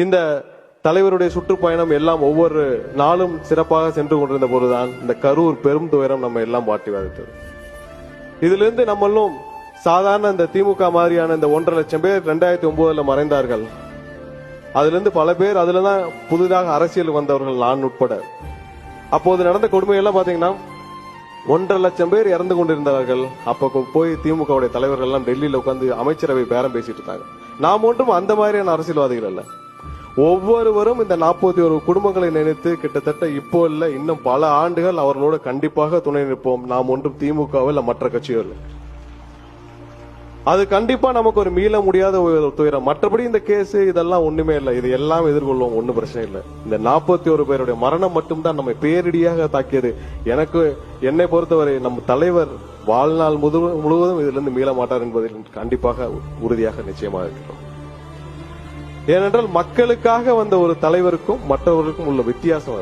இந்த தலைவருடைய சுற்றுப்பயணம் எல்லாம் ஒவ்வொரு நாளும் சிறப்பாக சென்று கொண்டிருந்த போதுதான் இந்த கரூர் பெரும் துயரம் நம்ம எல்லாம் வாட்டி வதைத்தது. இதிலிருந்து நம்மளும் சாதாரண இந்த திமுக மாதிரியான இந்த 1.5 லட்சம் பேர் 2009 மறைந்தார்கள். அதிலிருந்து பல பேர் அதுலதான் புதிதாக அரசியல் வந்தவர்கள், நான் உட்பட. அப்போது நடந்த கொடுமையெல்லாம் பாத்தீங்கன்னா 1.5 லட்சம் பேர் இறந்து கொண்டிருந்தார்கள். அப்ப போய் திமுகவுடைய தலைவர்கள் எல்லாம் டெல்லியில உட்கார்ந்து அமைச்சரவை பேரம் பேசிட்டு இருந்தாங்க. நாம் ஒன்றும் அந்த மாதிரியான அரசியல்வாதிகள் அல்ல. ஒவ்வொருவரும் இந்த 41 குடும்பங்களை நினைத்து கிட்டத்தட்ட இப்போ இல்ல இன்னும் பல ஆண்டுகள் அவர்களோடு கண்டிப்பாக துணை நிற்போம். நாம் ஒன்றும் திமுகவோ இல்ல மற்ற கட்சியோ இல்லை. அது கண்டிப்பா நமக்கு ஒரு மீள முடியாத ஒரு துயரம். மற்றபடி இந்த கேஸ் இதெல்லாம் ஒண்ணுமே இல்லை. இது எல்லாம் எதிர்கொள்வோம், ஒன்னும் பிரச்சனை இல்லை. இந்த 41 பேருடைய மரணம் மட்டும்தான் நம்மை பேரிடியாக தாக்கியது. என்னை பொறுத்தவரை நம் தலைவர் வாழ்நாள் முழுவதும் இதிலிருந்து மீள மாட்டார் என்பதில் கண்டிப்பாக உறுதியாக நிச்சயமாக இருக்கிறோம். ஏனென்றால் மக்களுக்காக வந்த ஒரு தலைவருக்கும் மற்றவர்களுக்கும் உள்ள வித்தியாசம்